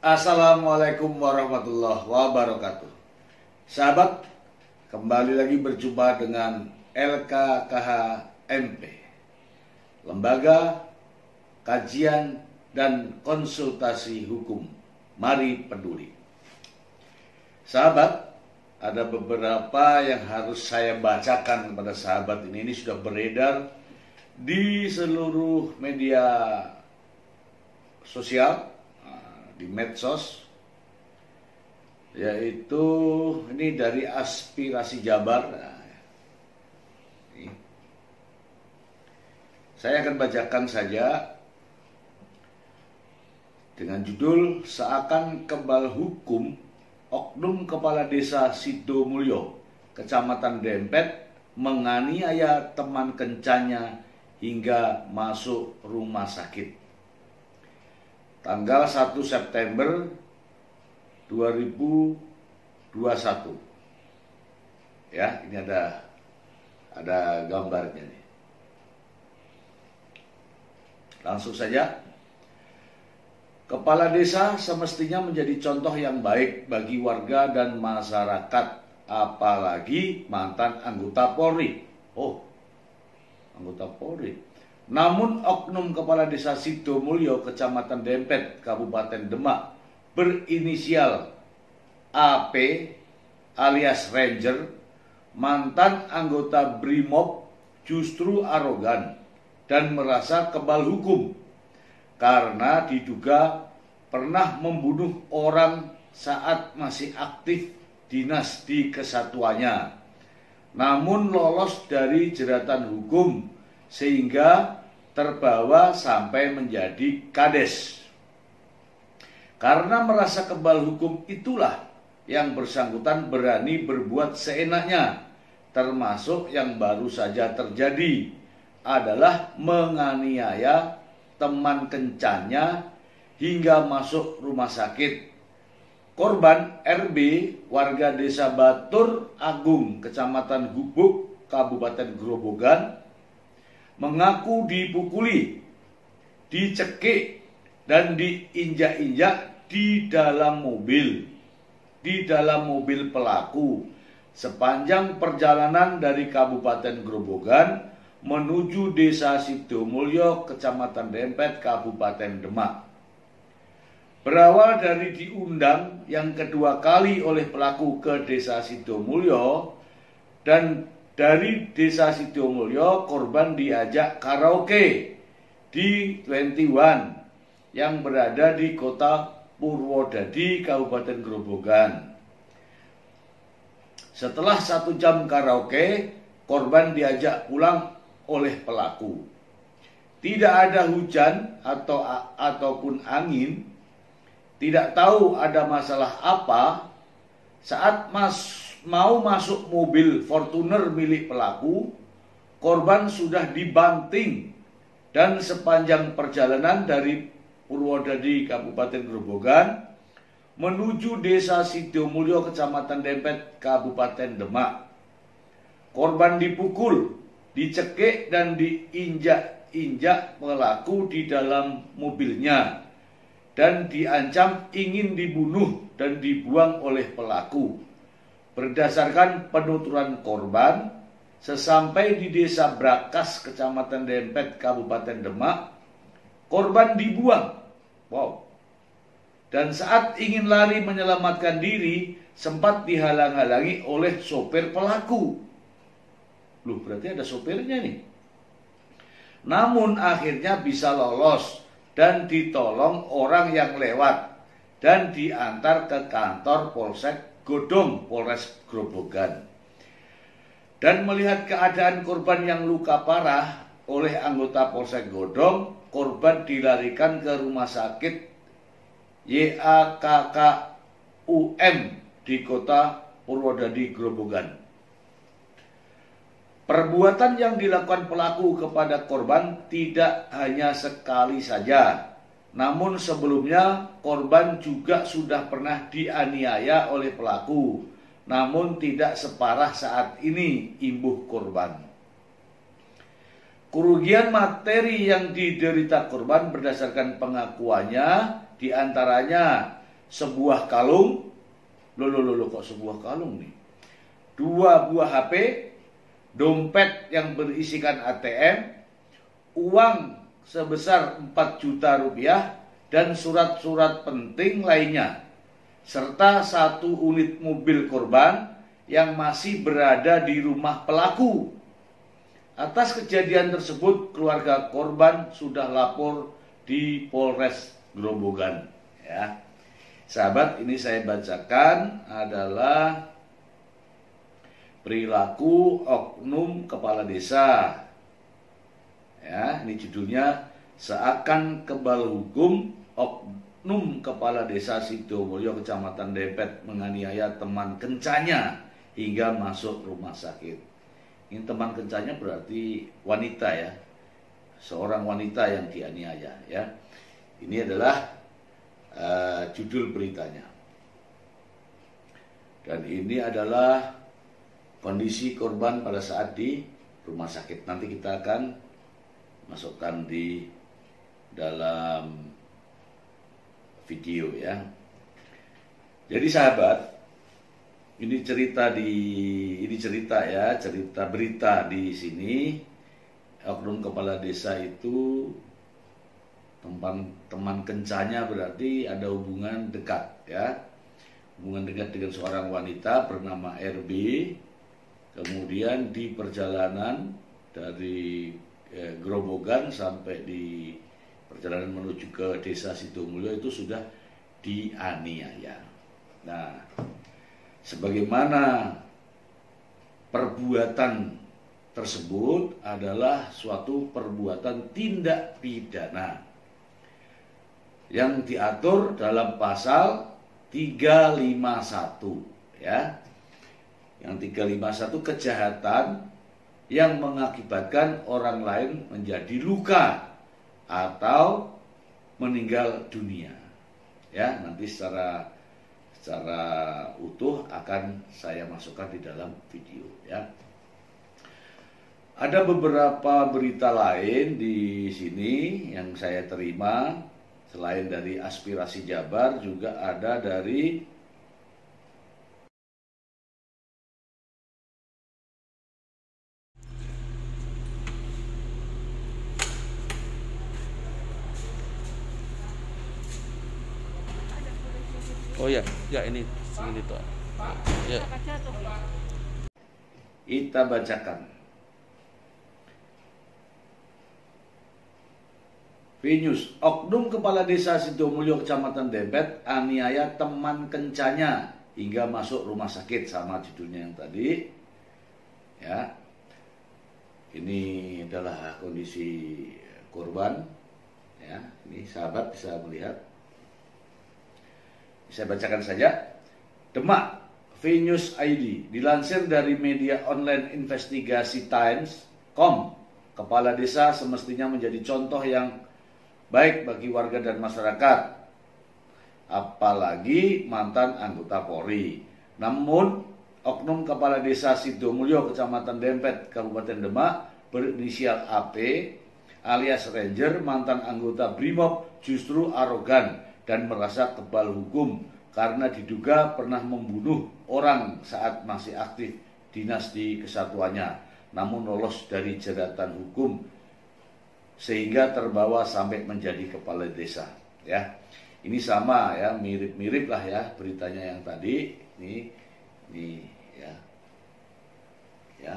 Assalamualaikum warahmatullahi wabarakatuh. Sahabat, kembali lagi berjumpa dengan LKKH-MP, Lembaga Kajian dan Konsultasi Hukum. Mari peduli. Sahabat, ada beberapa yang harus saya bacakan kepada sahabat ini. Ini sudah beredar di seluruh media sosial, di medsos, yaitu ini dari Aspirasi Jabar. Saya akan bacakan saja dengan judul "Seakan Kebal Hukum, Oknum Kepala Desa Sidomulyo, Kecamatan Dempet menganiaya teman kencannya hingga masuk rumah sakit." Tanggal 1 September 2021. Ya, ini ada gambarnya nih. Langsung saja. Kepala desa semestinya menjadi contoh yang baik bagi warga dan masyarakat, apalagi mantan anggota Polri. Oh, anggota Polri. Namun oknum Kepala Desa Sidomulyo, Kecamatan Dempet, Kabupaten Demak, berinisial AP alias Ranger, mantan anggota Brimob, justru arogan dan merasa kebal hukum karena diduga pernah membunuh orang saat masih aktif dinas di kesatuannya, namun lolos dari jeratan hukum sehingga terbawa sampai menjadi kades. Karena merasa kebal hukum itulah yang bersangkutan berani berbuat seenaknya, termasuk yang baru saja terjadi adalah menganiaya teman kencannya hingga masuk rumah sakit. Korban RB, warga desa Batur Agung, Kecamatan Gubuk, Kabupaten Grobogan, mengaku dipukuli, dicekik, dan diinjak-injak di dalam mobil pelaku sepanjang perjalanan dari Kabupaten Grobogan menuju Desa Sidomulyo, Kecamatan Dempet, Kabupaten Demak. Berawal dari diundang yang kedua kali oleh pelaku ke Desa Sidomulyo, dan dari Desa Sidomulyo korban diajak karaoke di 21 yang berada di Kota Purwodadi, Kabupaten Grobogan. Setelah 1 jam karaoke, korban diajak pulang oleh pelaku. Tidak ada hujan ataupun angin, tidak tahu ada masalah apa. Saat mau masuk mobil Fortuner milik pelaku, korban sudah dibanting, dan sepanjang perjalanan dari Purwodadi, Kabupaten Grobogan menuju Desa Sidomulyo, Kecamatan Dempet, Kabupaten Demak, korban dipukul, dicekik, dan diinjak-injak pelaku di dalam mobilnya dan diancam ingin dibunuh dan dibuang oleh pelaku. Berdasarkan penuturan korban, sesampai di Desa Brakas, Kecamatan Dempet, Kabupaten Demak, korban dibuang. Wow. Dan saat ingin lari menyelamatkan diri, sempat dihalang-halangi oleh sopir pelaku. Loh, berarti ada sopirnya nih. Namun akhirnya bisa lolos dan ditolong orang yang lewat dan diantar ke kantor Polsek Godong, Polres Grobogan. Dan melihat keadaan korban yang luka parah oleh anggota Polsek Godong, korban dilarikan ke rumah sakit YAKKUM di Kota Purwodadi, Grobogan. Perbuatan yang dilakukan pelaku kepada korban tidak hanya sekali saja, namun sebelumnya korban juga sudah pernah dianiaya oleh pelaku, namun tidak separah saat ini, imbuh korban. Kerugian materi yang diderita korban berdasarkan pengakuannya diantaranya sebuah kalung, loh kok sebuah kalung nih, 2 buah HP, dompet yang berisikan ATM, uang sebesar 4 juta rupiah, dan surat-surat penting lainnya, serta 1 unit mobil korban yang masih berada di rumah pelaku. Atas kejadian tersebut, keluarga korban sudah lapor di Polres Grobogan. Ya, sahabat, ini saya bacakan adalah perilaku oknum kepala desa. Ya, ini judulnya, seakan kebal hukum, oknum kepala desa Sidomulyo Kecamatan Dempet menganiaya teman kencanya hingga masuk rumah sakit. Ini teman kencanya berarti wanita ya, seorang wanita yang dianiaya ya. Ini adalah judul beritanya. Dan ini adalah kondisi korban pada saat di rumah sakit. Nanti kita akan masukkan di dalam video ya. Jadi sahabat, ini cerita berita di sini. Oknum kepala desa itu teman kencanya, berarti ada hubungan dekat ya. Hubungan dekat dengan seorang wanita bernama RB. Kemudian di perjalanan dari Grobogan sampai di perjalanan menuju ke desa Sidomulyo itu sudah dianiaya. Nah, sebagaimana perbuatan tersebut adalah suatu perbuatan tindak pidana yang diatur dalam pasal 351 ya. Yang 351, kejahatan yang mengakibatkan orang lain menjadi luka atau meninggal dunia. Ya, nanti secara utuh akan saya masukkan di dalam video ya. Ada beberapa berita lain di sini yang saya terima, selain dari Aspirasi Jabar juga ada dari Oh ya, ini tuh. Ya. Kita bacakan. Venus, oknum kepala desa Sidomulyo Kecamatan Dempet aniaya teman kencanya hingga masuk rumah sakit, sama judulnya yang tadi. Ya. Ini adalah kondisi korban. Ya, ini sahabat bisa melihat. Saya bacakan saja. Demak, Venus ID, dilansir dari media online investigasi Times.com, kepala desa semestinya menjadi contoh yang baik bagi warga dan masyarakat, apalagi mantan anggota Polri. Namun, oknum kepala desa Sidomulyo Kecamatan Dempet, Kabupaten Demak, berinisial AP alias Ranger, mantan anggota Brimob, justru arogan dan merasa kebal hukum karena diduga pernah membunuh orang saat masih aktif dinas di kesatuannya, namun lolos dari jeratan hukum sehingga terbawa sampai menjadi kepala desa. Ya, ini sama ya, mirip-mirip lah ya beritanya yang tadi. Ini ya, ya.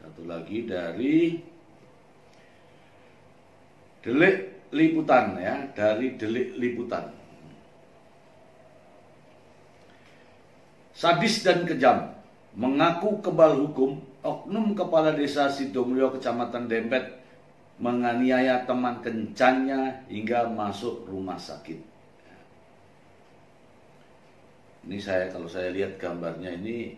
Satu lagi dari Delik Liputan ya, dari Delik Liputan. Sadis dan kejam, mengaku kebal hukum, oknum kepala desa Sidomulyo Kecamatan Dempet menganiaya teman kencannya hingga masuk rumah sakit. Ini kalau saya lihat gambarnya ini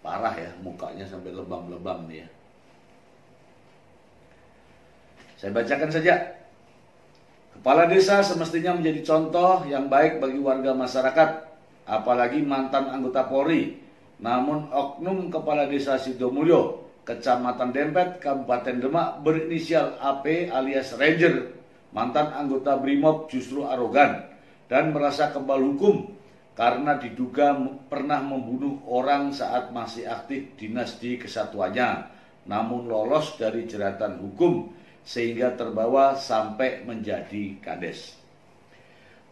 parah ya, mukanya sampai lebam-lebam nih ya. Saya bacakan saja. Kepala desa semestinya menjadi contoh yang baik bagi warga masyarakat, apalagi mantan anggota Polri. Namun oknum kepala desa Sidomulyo, Kecamatan Dempet, Kabupaten Demak berinisial AP alias Ranger, mantan anggota Brimob justru arogan dan merasa kebal hukum karena diduga pernah membunuh orang saat masih aktif dinas di kesatuannya, namun lolos dari jeratan hukum sehingga terbawa sampai menjadi kades.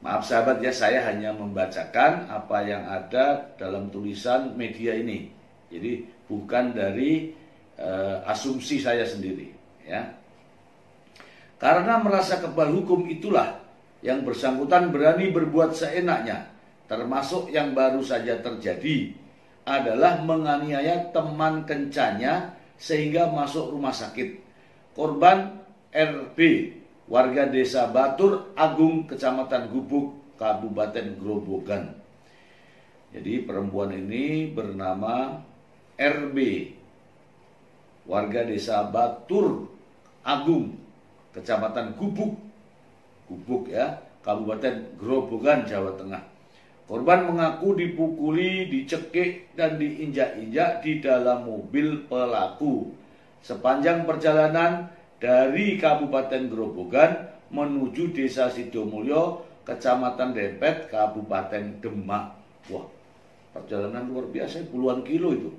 Maaf sahabat ya, saya hanya membacakan apa yang ada dalam tulisan media ini. Jadi bukan dari asumsi saya sendiri ya. Karena merasa kebal hukum itulah yang bersangkutan berani berbuat seenaknya, termasuk yang baru saja terjadi adalah menganiaya teman kencannya sehingga masuk rumah sakit. Korban RB, warga desa Batur Agung, Kecamatan Gubuk, Kabupaten Grobogan. Jadi perempuan ini bernama RB, warga desa Batur Agung, Kecamatan Gubuk ya, Kabupaten Grobogan, Jawa Tengah. Korban mengaku dipukuli, dicekik, dan diinjak-injak di dalam mobil pelaku sepanjang perjalanan dari Kabupaten Grobogan menuju Desa Sidomulyo, Kecamatan Dempet, Kabupaten Demak. Wah, perjalanan luar biasa, puluhan kilo itu.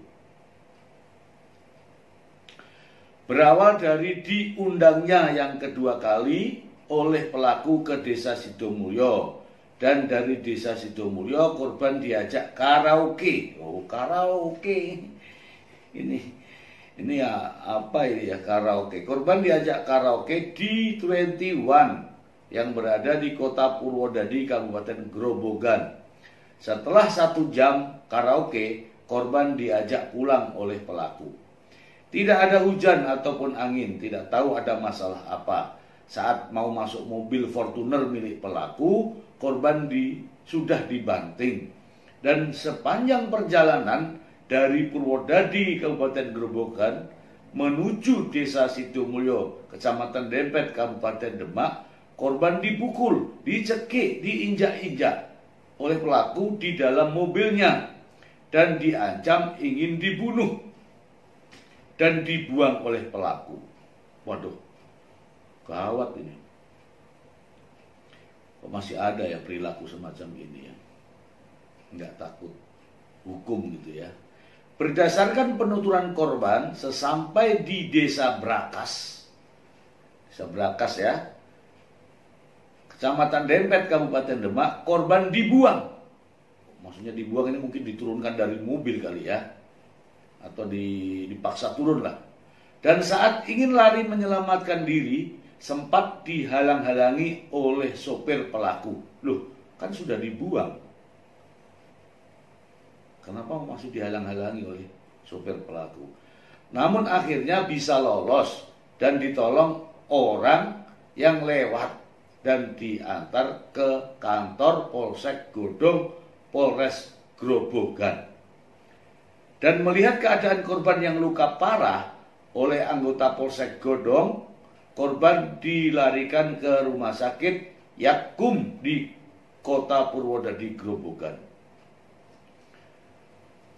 Berawal dari diundangnya yang kedua kali oleh pelaku ke Desa Sidomulyo, dan dari Desa Sidomulyo korban diajak karaoke. Oh, karaoke. Ini ya apa ini ya, karaoke. Korban diajak karaoke di 21 yang berada di Kota Purwodadi, Kabupaten Grobogan. Setelah 1 jam karaoke, korban diajak pulang oleh pelaku. Tidak ada hujan ataupun angin, tidak tahu ada masalah apa. Saat mau masuk mobil Fortuner milik pelaku, korban sudah dibanting. Dan sepanjang perjalanan dari Purwodadi, Kabupaten Grobogan menuju Desa Sidomulyo, Kecamatan Dempet, Kabupaten Demak, korban dipukul, dicekik, diinjak-injak oleh pelaku di dalam mobilnya dan diancam ingin dibunuh dan dibuang oleh pelaku. Waduh, gawat ini. Kok masih ada ya perilaku semacam ini ya? Nggak takut hukum gitu ya. Berdasarkan penuturan korban, sesampai di Desa Brakas ya, Kecamatan Dempet, Kabupaten Demak, korban dibuang. Maksudnya dibuang ini mungkin diturunkan dari mobil kali ya, atau dipaksa turun lah. Dan saat ingin lari menyelamatkan diri, sempat dihalang-halangi oleh sopir pelaku. Loh, kan sudah dibuang. Kenapa masih dihalang-halangi oleh sopir pelaku? Namun akhirnya bisa lolos dan ditolong orang yang lewat dan diantar ke kantor Polsek Godong, Polres Grobogan. Dan melihat keadaan korban yang luka parah oleh anggota Polsek Godong, korban dilarikan ke rumah sakit Yakum di Kota Purwodadi, Grobogan.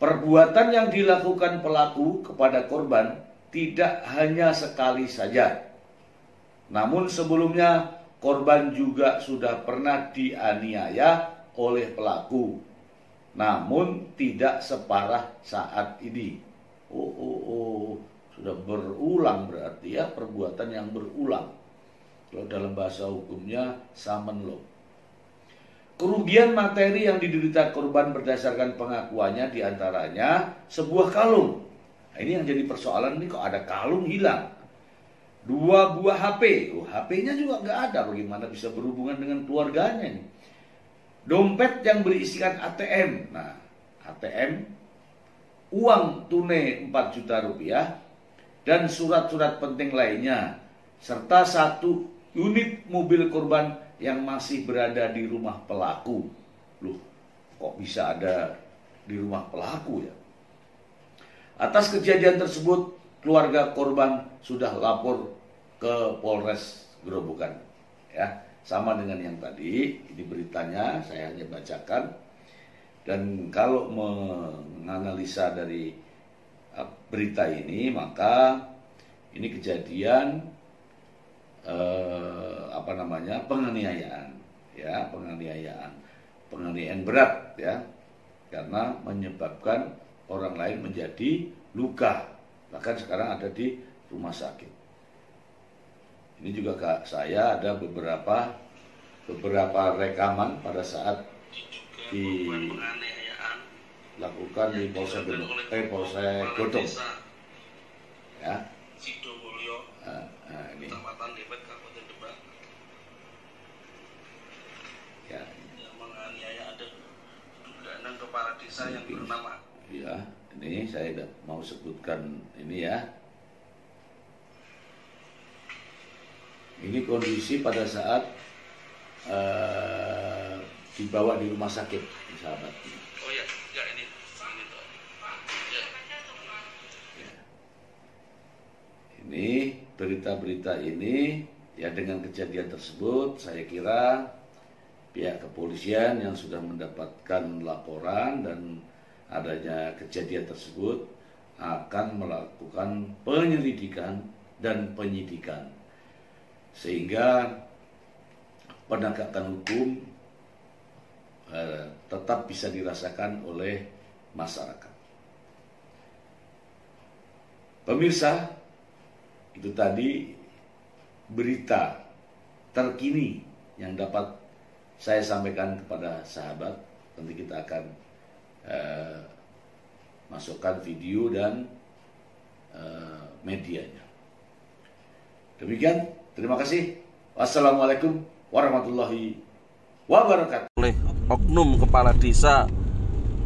Perbuatan yang dilakukan pelaku kepada korban tidak hanya sekali saja. Namun sebelumnya korban juga sudah pernah dianiaya oleh pelaku. Namun tidak separah saat ini. Sudah berulang berarti ya, perbuatan yang berulang. Kalau dalam bahasa hukumnya summon law. Kerugian materi yang diderita korban berdasarkan pengakuannya diantaranya sebuah kalung. Nah, ini yang jadi persoalan, ini kok ada kalung hilang. 2 buah HP. HP-nya juga nggak ada, bagaimana bisa berhubungan dengan keluarganya ini. Dompet yang berisikan ATM. Nah, ATM, uang tunai 4 juta rupiah, dan surat-surat penting lainnya. serta 1 unit mobil korban yang masih berada di rumah pelaku. Loh, kok bisa ada di rumah pelaku ya? Atas kejadian tersebut, keluarga korban sudah lapor ke Polres Grobogan. Ya, sama dengan yang tadi, ini beritanya saya hanya bacakan. Dan kalau menganalisa dari berita ini, maka ini kejadian penganiayaan, ya, penganiayaan berat, ya, karena menyebabkan orang lain menjadi luka, bahkan sekarang ada di rumah sakit. Ini juga saya ada beberapa rekaman pada saat dilakukan di Polsek Godong, ya. Ini. Ya. Yang menganiaya ada dugaan kepala desa yang bernama. Ya, ini saya tidak mau sebutkan ini ya. Ini kondisi pada saat dibawa di rumah sakit, sahabat. Oh ya, ya ini tuh. Ya. Ya. Ini berita-berita ini, ya, dengan kejadian tersebut saya kira pihak kepolisian yang sudah mendapatkan laporan dan adanya kejadian tersebut akan melakukan penyelidikan dan penyidikan, sehingga penegakan hukum tetap bisa dirasakan oleh masyarakat. Pemirsa, itu tadi berita terkini yang dapat saya sampaikan kepada sahabat. Nanti kita akan masukkan video dan medianya. Demikian, terima kasih. Wassalamualaikum warahmatullahi wabarakatuh. Oleh oknum kepala desa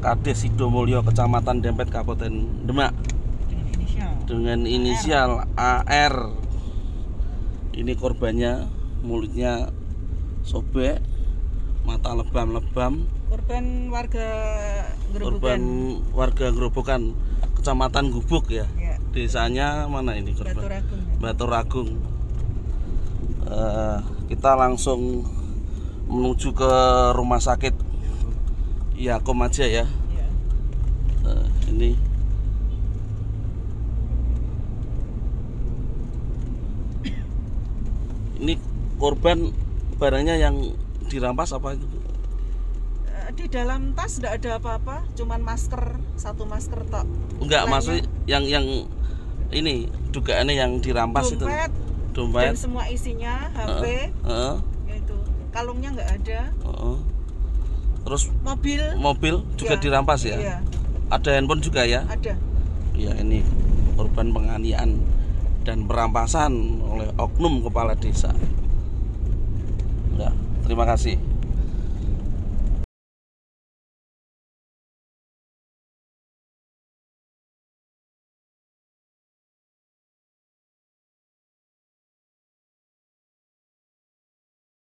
Kades Sidomulyo, Kecamatan Dempet, Kabupaten Demak, dengan inisial AR. Ini korbannya, mulutnya sobek, mata lebam-lebam. Korban warga Grobogan, Kecamatan Gubuk, ya. Desanya mana ini korban? Baturagung. Kita langsung menuju ke rumah sakit Yakum aja ya. Ini korban, barangnya yang dirampas apa itu? Di dalam tas tidak ada apa-apa, cuman masker, 1 masker tok. Enggak, maksud yang ini dugaannya yang dirampas dompet, itu. Dompet. Dan semua isinya HP. Itu. Kalungnya nggak ada. Terus mobil juga ya, dirampas ya? Iya. Ada handphone juga ya? Ada. Ya, ini korban penganiayaan dan perampasan oleh oknum kepala desa. Ya, terima kasih.